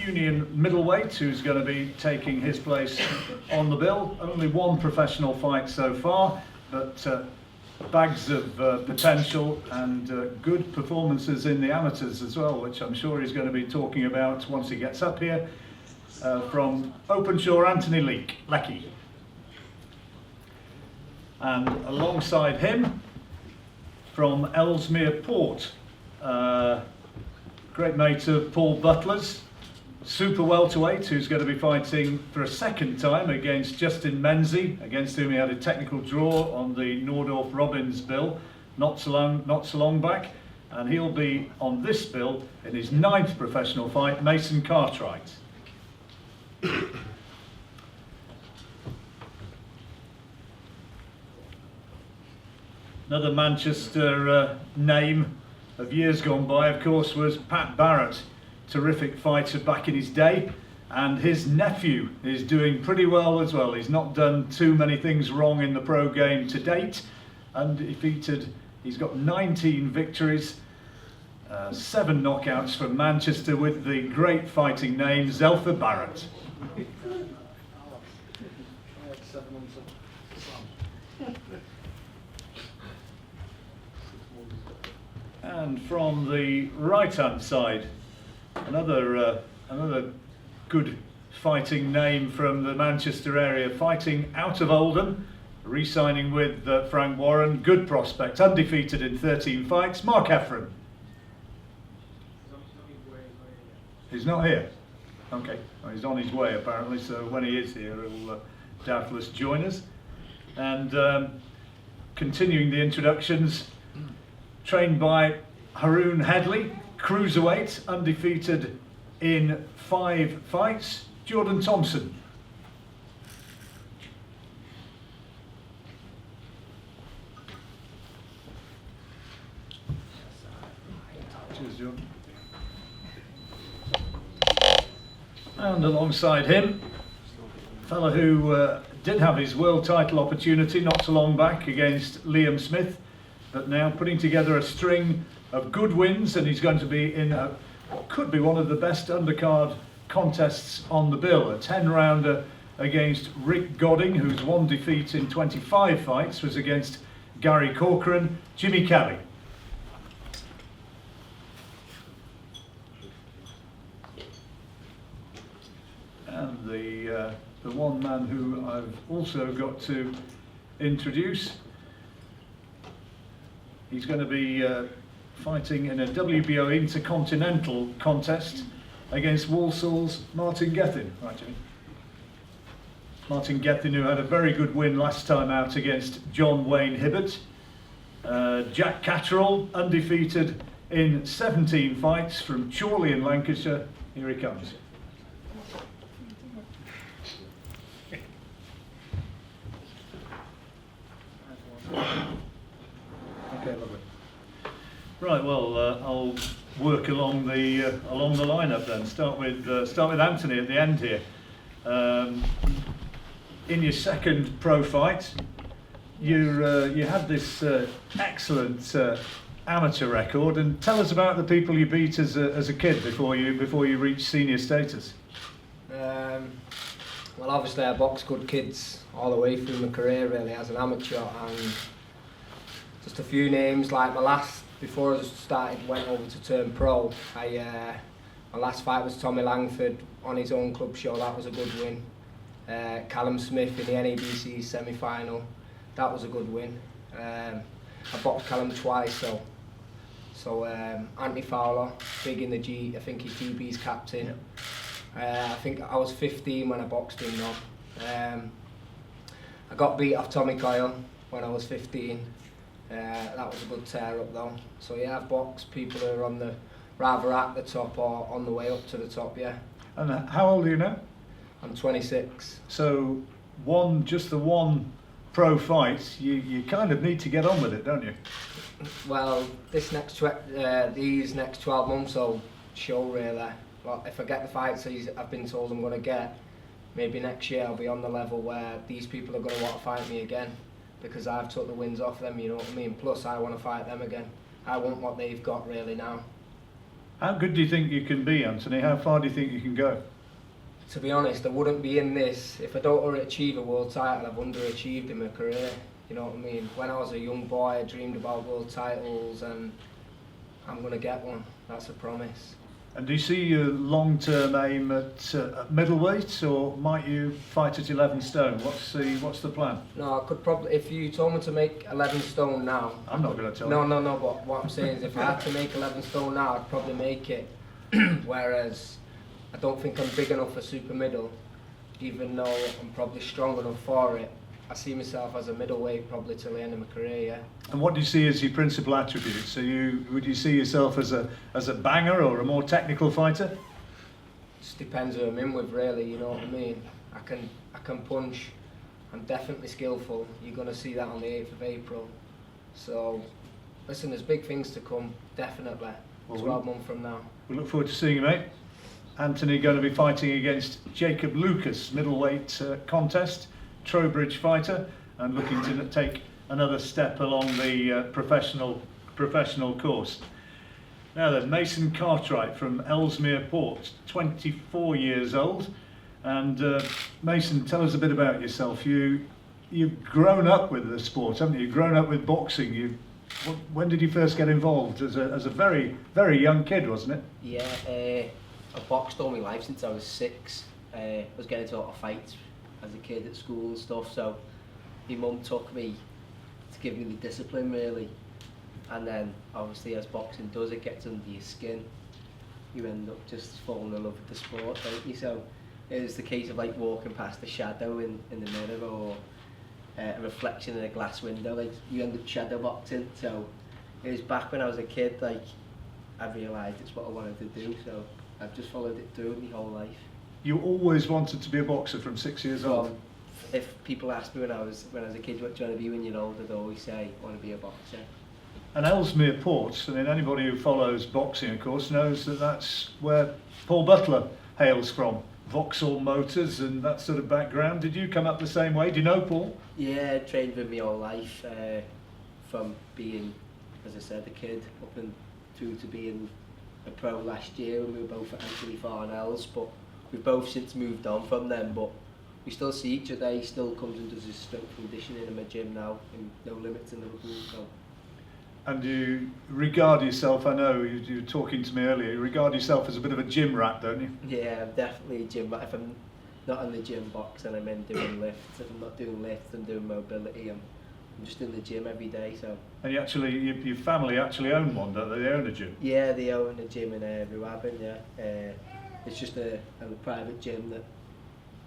Union middleweight who's going to be taking his place on the bill. Only one professional fight so far, but bags of potential and good performances in the amateurs as well, which I'm sure he's going to be talking about once he gets up here. From Openshaw, Anthony Leckie. And alongside him, from Ellesmere Port, great mate of Paul Butler's, super welterweight, who's going to be fighting for a second time against Justin Menzies, against whom he had a technical draw on the Nordorf-Robbins bill not so long back, and he'll be on this bill in his 9th professional fight, Mason Cartwright. Another Manchester name of years gone by, of course, was Pat Barrett. Terrific fighter back in his day, and his nephew is doing pretty well as well. He's not done too many things wrong in the pro game to date. Undefeated, he's got 19 victories, 7 knockouts from Manchester with the great fighting name Zelpha Barrett. And from the right-hand side, another good fighting name from the Manchester area, fighting out of Oldham, re-signing with Frank Warren, good prospect, undefeated in 13 fights, Mark Heffron. He's not here? Okay, well, he's on his way apparently, so when he is here he'll doubtless join us. And continuing the introductions, trained by Haroon Headley, cruiserweight, undefeated in 5 fights, Jordan Thompson. Cheers, Jordan. And alongside him, a fellow who did have his world title opportunity not so long back against Liam Smith, but now putting together a string of good wins, and he's going to be in what could be one of the best undercard contests on the bill. A 10-rounder against Rick Godding, whose one defeat in 25 fights was against Gary Corcoran, Jimmy Kelly. And the one man who I've also got to introduce, he's going to be fighting in a WBO Intercontinental contest against Walsall's Martin Gethin. Right, Jimmy? Martin Gethin, who had a very good win last time out against John Wayne Hibbert. Jack Catterall, undefeated in 17 fights from Chorley in Lancashire. Here he comes. Okay, lovely. Right, well, I'll work along the lineup then. Start with Anthony at the end here. In your second pro fight, you had this excellent amateur record, and tell us about the people you beat as a kid before you reached senior status. Well, obviously I boxed good kids all the way through my career really as an amateur, and just a few names, like my last, before I went over to turn pro, my last fight was Tommy Langford on his own club show. That was a good win. Callum Smith in the NABC semi-final, that was a good win. I boxed Callum twice, so Anthony Fowler, big in the G, I think he's GB's captain. I think I was 15 when I boxed him though. I got beat off Tommy Coyle when I was 15. That was a good tear up though. So yeah, I've boxed people who are on the rather at the top or on the way up to the top, yeah. And how old are you now? I'm 26. So just the one pro fight, you kind of need to get on with it, don't you? Well, these next 12 months will show really. Well, if I get the fights I've been told I'm going to get, maybe next year I'll be on the level where these people are going to want to fight me again, because I've took the wins off them, you know what I mean? Plus I want to fight them again. I want what they've got really now. How good do you think you can be, Anthony? How far do you think you can go? To be honest, I wouldn't be in this if I don't achieve a world title. I've underachieved in my career. You know what I mean? When I was a young boy, I dreamed about world titles, and I'm going to get one. That's a promise. And do you see your long-term aim at middleweight, or might you fight at 11 stone? What's the plan? No, I could probably, if you told me to make 11 stone now... I'm not going to tell you. No, but what I'm saying is if I had to make 11 stone now, I'd probably make it. Whereas I don't think I'm big enough for super middle, even though I'm probably strong enough for it. I see myself as a middleweight probably till the end of my career, yeah. And what do you see as your principal attributes? So would you see yourself as a banger or a more technical fighter? Just depends who I'm in with, really. You know what I mean. I can punch. I'm definitely skillful. You're going to see that on the 8th of April. So, listen, there's big things to come. Definitely. 12 months from now. We look forward to seeing you, mate. Anthony going to be fighting against Jacob Lucas, middleweight contest. Trowbridge fighter, and looking to take another step along the professional course. Now then, Mason Cartwright from Ellesmere Port, 24 years old, and Mason, tell us a bit about yourself. You've grown up with the sport, haven't you? You've grown up with boxing. When did you first get involved? As a very, very young kid, wasn't it? Yeah, I've boxed all my life since I was 6. I was getting into a lot of fights as a kid at school and stuff, so my mum took me to give me the discipline, really. And then obviously, as boxing does, it gets under your skin. You end up just falling in love with the sport, don't you? So it was the case of like walking past a shadow in the mirror, or a reflection in a glass window. Like, you end up shadow boxing. So it was back when I was a kid, like, I realised it's what I wanted to do, so I've just followed it through my whole life. You always wanted to be a boxer from 6 years old? If people ask me when I was a kid, what do you want to be when you're older, I'd always say, I want to be a boxer. And Ellesmere Port, I mean, anybody who follows boxing, of course, knows that that's where Paul Butler hails from. Vauxhall Motors and that sort of background. Did you come up the same way? Do you know Paul? Yeah, I trained with me all life, from being, as I said, a kid up and through to being a pro last year, when we were both at Anthony Farnell's, but we've both since moved on from them, but we still see each other. He still comes and does his strength conditioning in my gym now, in No Limits in Liverpool. So. And you regard yourself, I know you were talking to me earlier, you regard yourself as a bit of a gym rat, don't you? Yeah, I'm definitely a gym rat. If I'm not in the gym box and I'm in doing lifts, if I'm not doing lifts, I'm doing mobility, I'm just in the gym every day. So. And your family actually own one, don't they? They own a gym? Yeah, they own a gym in Ruabin, yeah. It's just a private gym that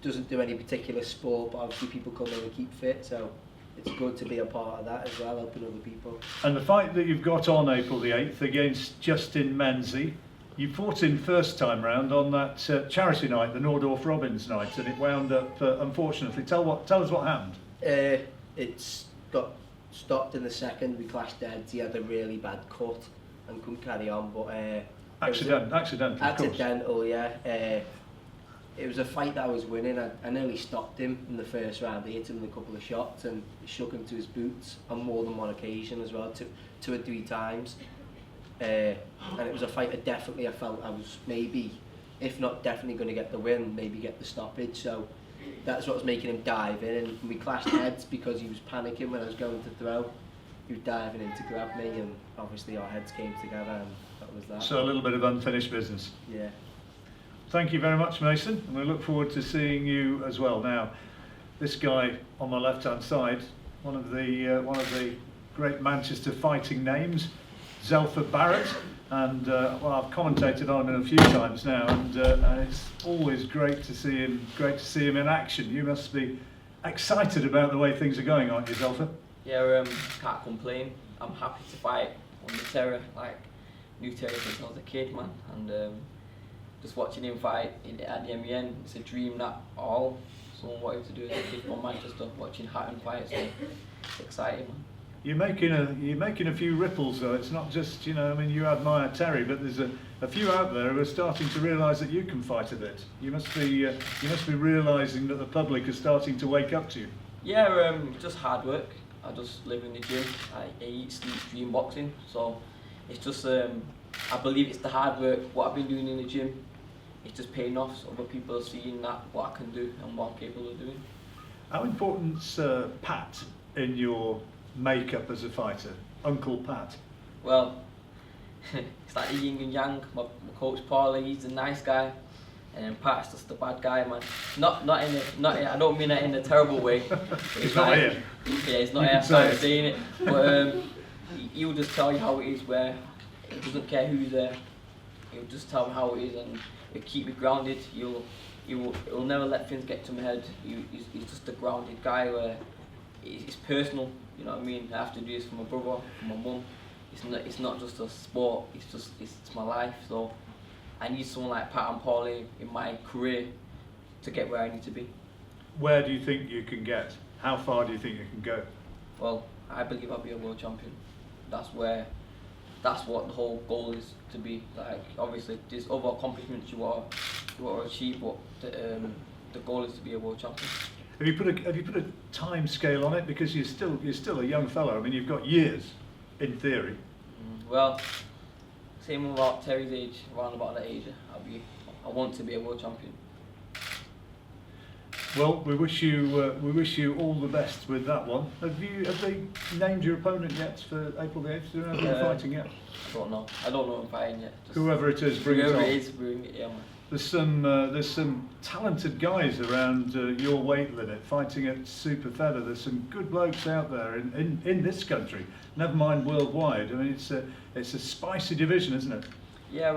doesn't do any particular sport, but obviously people come in and keep fit, so it's good to be a part of that as well, helping other people. And the fight that you've got on April the 8th against Justin Menzies, you fought in first time round on that charity night, the Nordorf Robbins night, and it wound up, unfortunately. Tell us what happened. It's got stopped in the second, we clashed heads. He had a really bad cut and couldn't carry on, but accidental, yeah. It was a fight that I was winning. I nearly stopped him in the first round. I hit him with a couple of shots and shook him to his boots on more than one occasion as well, 2 or 3 times. And it was a fight I felt I was maybe, if not definitely going to get the win, maybe get the stoppage. So that's what was making him dive in, and we clashed heads because he was panicking when I was going to throw. He was diving in to grab me, and obviously our heads came together, and that was that. So a little bit of unfinished business. Yeah. Thank you very much, Mason, and we look forward to seeing you as well. Now, this guy on my left-hand side, one of the great Manchester fighting names, Zelpha Barrett, and well, I've commentated on him a few times now, and it's always great to see him in action. You must be excited about the way things are going, aren't you, Zelpha? Yeah, can't complain. I'm happy to fight on the terror, like new terror since I was a kid, man, and just watching him fight at the MEN, it's a dream that someone wanted to do as a kid from Manchester, watching Hatton fight, so it's exciting, man. You're making a few ripples though. It's not just, you know, I mean, you admire Terry, but there's a few out there who are starting to realise that you can fight a bit. You must be realising that the public is starting to wake up to you. Yeah, just hard work. I just live in the gym. I eat, sleep, dream boxing. So it's just I believe it's the hard work, what I've been doing in the gym, it's just paying off. So other people are seeing that what I can do and what I'm capable of doing. How important's Pat in your makeup as a fighter? Uncle Pat? Well, it's like the yin and yang. My coach Paulie, he's a nice guy, and then Pat's just the bad guy, man. Not in I don't mean that in a terrible way. He's not here. Yeah, he's not You here. can say it. Saying it, but he'll just tell you how it is. Where he doesn't care who's there. He'll just tell me how it is, and he'll keep me grounded. He'll never let things get to my head. He's just a grounded guy where it's personal. You know what I mean? I have to do this for my brother, for my mum. It's not just a sport. It's my life. So I need someone like Pat and Paulie in my career to get where I need to be. Where do you think you can get? How far do you think you can go? Well, I believe I'll be a world champion. That's what the whole goal is to be. Like, obviously, there's other accomplishments you want to achieve, but the goal is to be a world champion. Have you put a time scale on it? Because you're still a young fellow. I mean, you've got years, in theory. Well, same about Terry's age, around about that age, I want to be a world champion. Well, we wish you all the best with that one. Have they named your opponent yet for April the 8th? Do you know who you're fighting yet? I don't know. I don't know if I'm fighting yet. Just Whoever it is, bring it whoever on. it is, bring it. Yeah, man. There's some talented guys around your weight limit fighting at super feather. There's some good blokes out there in this country. Never mind worldwide. I mean, it's a spicy division, isn't it? Yeah,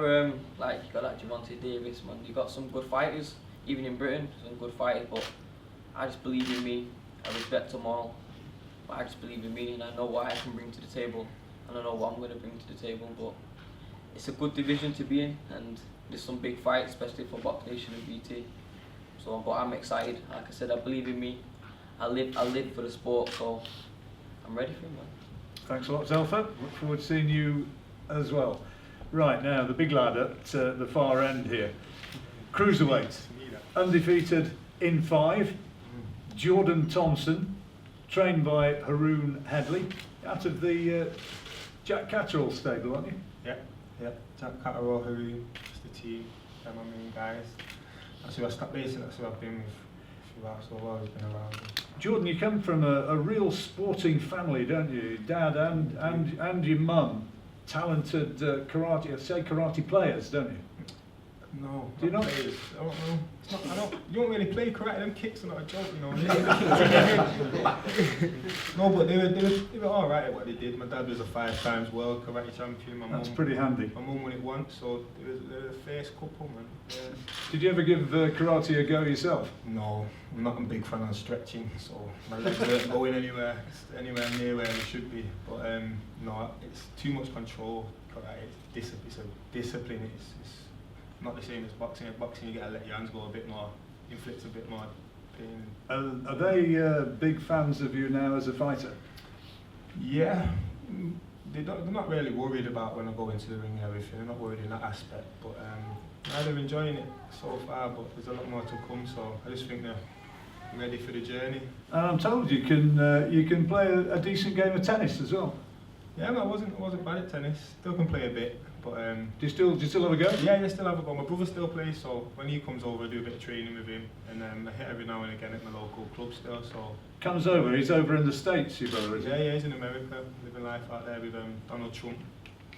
like you got that Javante Davis, man. You got some good fighters, even in Britain, some good fighters. But I just believe in me. I respect them all, but I just believe in me, and I know what I can bring to the table, and I know what I'm going to bring to the table. But it's a good division to be in, and there's some big fights, especially for BoxNation and BT. So, but I'm excited. Like I said, I believe in me. I live for the sport, so I'm ready for it, man. Thanks a lot, Zelpha. Look forward to seeing you as well. Right, now, the big lad at the far end here. Cruiserweight, undefeated in 5. Jordan Thompson, trained by Haroon Headley, out of the Jack Catterall stable, aren't you? Yeah. Jack Catterall, Haroon, just the team, they're my main guys. That's who I've been with throughout, so I've always been around them. Jordan, you come from a real sporting family, don't you? Dad and your mum, talented karate players, don't you? No. Do you not? Players. I don't know. It's not, you don't really play karate. Them kicks are not a joke, you know. No, but they were all right at what they did. My dad was a 5 times world karate champion. My That's mum, pretty handy. My mum won it once, so they're the first couple, man. Yeah. Did you ever give karate a go yourself? No, I'm not a big fan of stretching, so my legs weren't going anywhere near where they should be. But no, it's too much control. Karate, it's a discipline. It's not the same as boxing. At boxing, you get to let your hands go a bit more, inflict a bit more pain. Are they big fans of you now as a fighter? Yeah, they're not really worried about when I go into the ring and everything. They're not worried in that aspect. But they're enjoying it so far. But there's a lot more to come. So I just think they're ready for the journey. And I'm told you can play a decent game of tennis as well. Yeah, no, I wasn't bad at tennis. Still can play a bit. But do you still have a go? Yeah, I still have a go. My brother still plays, so when he comes over, I do a bit of training with him, and I hit every now and again at my local club still. So Comes over. He's over in the States, your brother, is he? yeah, he's in America, living life out there with Donald Trump.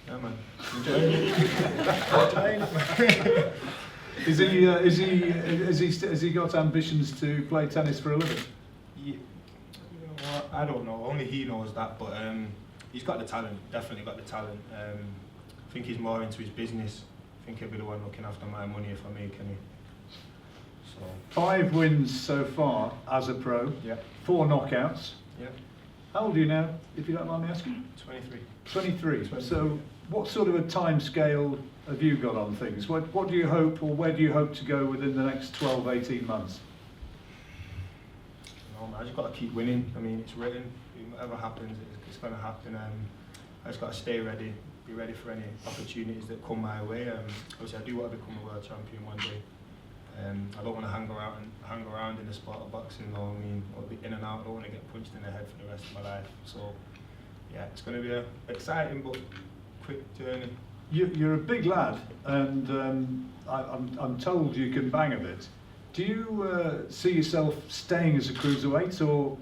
Yeah, man, enjoying it. Has he got ambitions to play tennis for a living? Yeah, you know what? I don't know. Only he knows that, but he's got the talent. Definitely got the talent. I think he's more into his business. I think he'll be the one looking after my money if I make any. So 5 wins so far as a pro. yeah, 4 knockouts. yeah. How old are you now, if you don't mind me asking? 23. 23. So what sort of a time scale have you got on things? What do you hope, or where do you hope to go within the next 12, 18 months? No, man, I just got to keep winning. I mean, it's written. Whatever happens, it's going to happen. I just got to stay ready, be ready for any opportunities that come my way. Obviously, I do want to become a world champion one day. I don't want to hang around in the sport of boxing. Though. I mean, I'll be in and out. I don't want to get punched in the head for the rest of my life. So, yeah, it's going to be a exciting but quick journey. You're a big lad, and I'm told you can bang a bit. Do you see yourself staying as a cruiserweight, or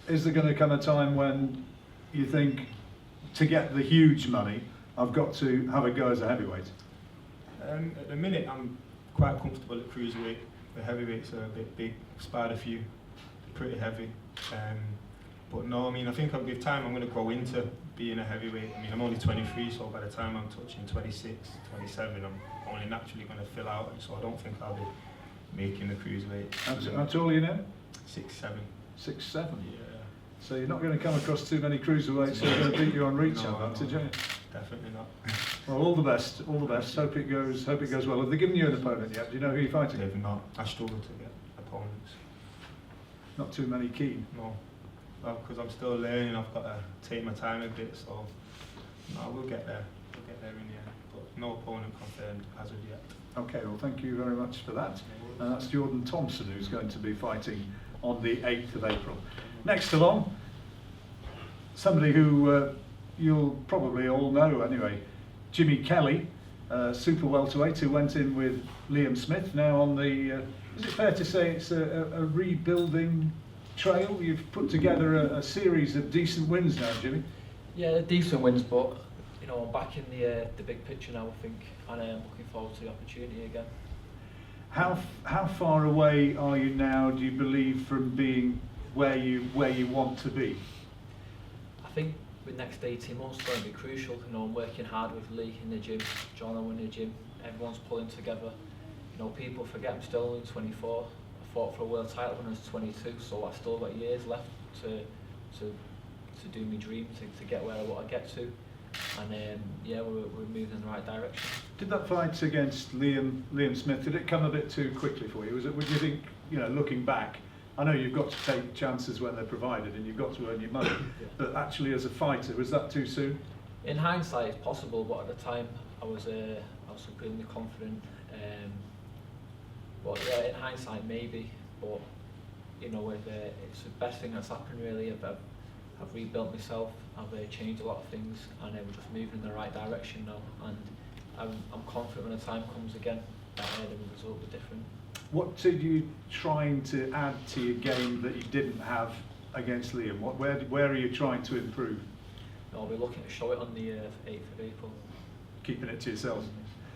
is there going to come a time when you think, to get the huge money, I've got to have a go as a heavyweight? At the minute, I'm quite comfortable at cruiserweight. The heavyweights are a bit big, sparred a few, pretty heavy. But no, I mean, I think with time I'm going to grow into being a heavyweight. I mean, I'm only 23, so by the time I'm touching 26, 27, I'm only naturally going to fill out, so I don't think I'll be making the cruiserweight. How tall are you now? 6'7". 6'7". Yeah. So you're not going to come across too many cruiserweights who are going to beat you on reach advantage, are you? Definitely not. Well, all the best, all the best. Hope it goes well. Have they given you an opponent yet? Do you know who you're fighting? They've not. I struggle to get opponents. Not too many keen. No. Well, because I'm still learning, I've got to take my time a bit, so no, we'll get there. We'll get there in the end. But no opponent confirmed as of yet. Okay, well, thank you very much for that. And that's Jordan Thompson, who's going to be fighting on the 8th of April. Next along, somebody who you'll probably all know anyway, Jimmy Kelly, super welterweight, who went in with Liam Smith. Now on the, is it fair to say it's a rebuilding trail? You've put together a series of decent wins now, Jimmy. Yeah, they're decent wins, but you know, I'm back in the big picture now, I think, and I'm looking forward to the opportunity again. How far away are you now, do you believe, from being where you want to be? I think the next 18 months is going to be crucial. You know, I'm working hard with Lee in the gym, John in the gym. Everyone's pulling together. You know, people forget I'm still only 24. I fought for a world title when I was 22, so I still got years left to do my dream, to get where I want to get to. And yeah, we're moving in the right direction. Did that fight against Liam Smith, did it come a bit too quickly for you? Would you think, you know, looking back, I know you've got to take chances when they're provided and you've got to earn your money, but actually as a fighter, was that too soon? In hindsight, it's possible, but at the time, I was supremely confident. But yeah, in hindsight, maybe. But you know, it's the best thing that's happened really. I've rebuilt myself. I've changed a lot of things, and we're just moving in the right direction now. And I'm confident when the time comes again that the result will be different. What are you trying to add to your game that you didn't have against Liam? Where are you trying to improve? I'll be looking to show it on the 8th of April. Keeping it to yourself.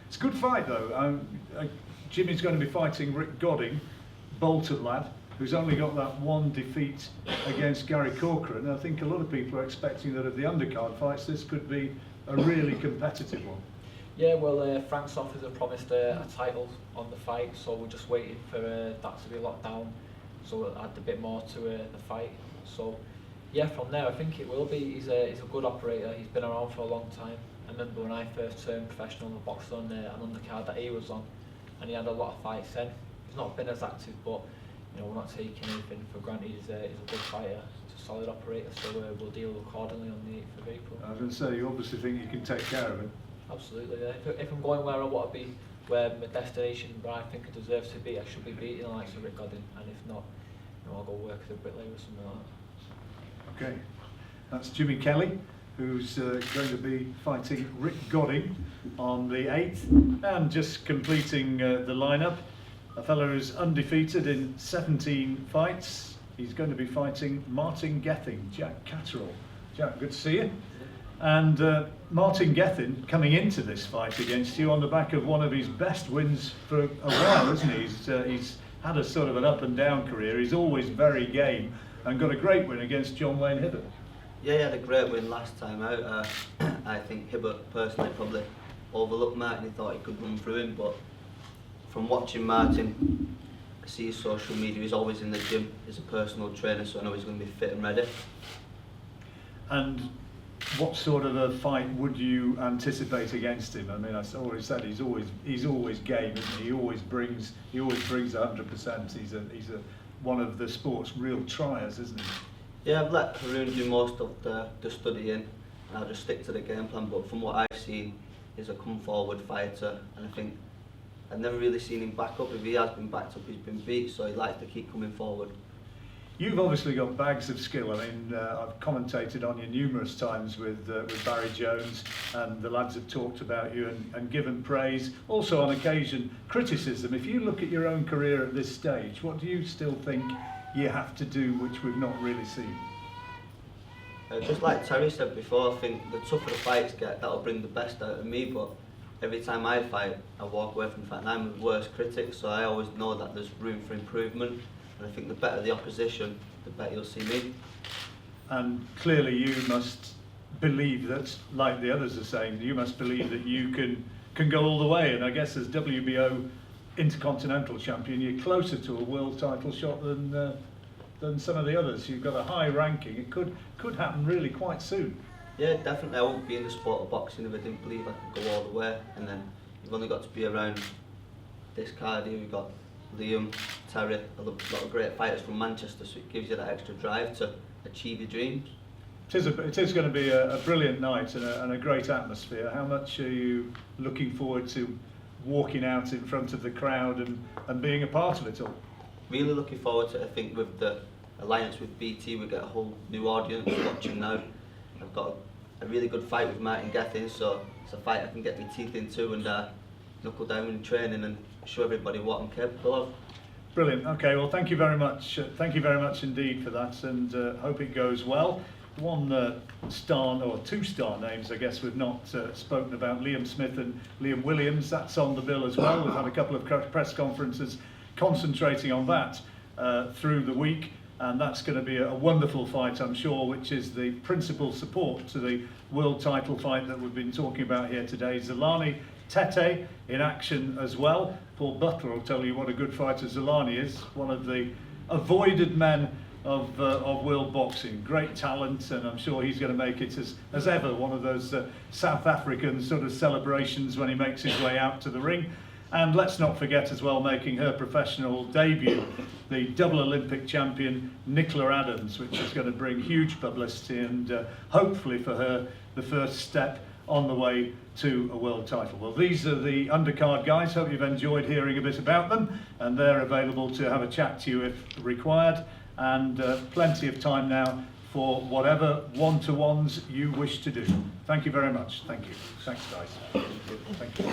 It's a good fight though. Jimmy's going to be fighting Rick Godding, Bolton lad, who's only got that one defeat against Gary Corcoran. I think a lot of people are expecting that of the undercard fights, this could be a really competitive one. Yeah, well, Frank's offers have promised a title on the fight, so we're just waiting for that to be locked down, so we'll add a bit more to the fight. So, yeah, from there, I think it will be. He's a good operator. He's been around for a long time. I remember when I first turned professional, I boxed on an undercard that he was on, and he had a lot of fights then. He's not been as active, but you know, we're not taking anything for granted. He's a good fighter. He's a solid operator, so we'll deal accordingly on the 8th of April. I was going to say, you obviously think you can take care of him. Absolutely, yeah. If I'm going where I want to be, where my destination, where I think I deserve to be, I should be beating the likes of Rick Godding, and if not, you know, I'll go work as a bricklayer or something like that. Okay, that's Jimmy Kelly, who's going to be fighting Rick Godding on the 8th, and just completing the lineup, a fellow who's undefeated in 17 fights. He's going to be fighting Martin Gethin, Jack Catterall. Jack, good to see you. And Martin Gethin coming into this fight against you on the back of one of his best wins for a while, isn't he? He's had a sort of an up and down career. He's always very game and got a great win against John Wayne Hibbert. Yeah, he had a great win last time out. I think Hibbert personally probably overlooked Martin. He thought he could run through him, but from watching Martin, I see his social media, he's always in the gym. He's a personal trainer, so I know he's going to be fit and ready. And what sort of a fight would you anticipate against him? I mean, I always said he's always game, isn't he? He always brings 100%. He's one of the sport's real triers, isn't he? Yeah, I've let Haroon do most of the studying, and I'll just stick to the game plan. But from what I've seen, he's a come forward fighter, and I think I've never really seen him back up. If he has been backed up, he's been beat, so he likes to keep coming forward. You've obviously got bags of skill. I mean, I've commentated on you numerous times with Barry Jones, and the lads have talked about you and given praise, also on occasion criticism. If you look at your own career at this stage, what do you still think you have to do which we've not really seen? Just like Terry said before, I think the tougher the fights get, that'll bring the best out of me, but every time I fight, I walk away from the fight and I'm the worst critic, so I always know that there's room for improvement, and I think the better the opposition, the better you'll see me. And clearly you must believe that, like the others are saying, you must believe that you can go all the way, and I guess as WBO Intercontinental Champion, you're closer to a world title shot than some of the others. You've got a high ranking. It could happen really quite soon. Yeah, definitely. I wouldn't be in the sport of boxing if I didn't believe I could go all the way. And then you've only got to be around this card here. We've got Liam, Terry, a lot of great fighters from Manchester, so it gives you that extra drive to achieve your dreams. It is going to be a brilliant night and a great atmosphere. How much are you looking forward to walking out in front of the crowd and being a part of it all? Really looking forward to it. I think with the alliance with BT, we get a whole new audience watching now. I've got a really good fight with Martin Gethin, so it's a fight I can get my teeth into and knuckle down in training and show everybody what I'm capable of. Brilliant. Okay, well, thank you very much. Thank you very much indeed for that, and hope it goes well. One star, or two star names, I guess we've not spoken about, Liam Smith and Liam Williams. That's on the bill as well. We've had a couple of press conferences concentrating on that through the week, and that's going to be a wonderful fight, I'm sure, which is the principal support to the world title fight that we've been talking about here today. Zolani Tete in action as well. Paul Butler will tell you what a good fighter Zolani is, one of the avoided men of world boxing. Great talent, and I'm sure he's going to make it as ever one of those South African sort of celebrations when he makes his way out to the ring. And let's not forget as well, making her professional debut, the double Olympic champion Nicola Adams, which is going to bring huge publicity and hopefully for her the first step on the way to a world title. Well, these are the undercard guys. Hope you've enjoyed hearing a bit about them, and they're available to have a chat to you if required, and plenty of time now for whatever one-to-ones you wish to do. Thank you very much. Thank you. Thanks, guys. Thank you.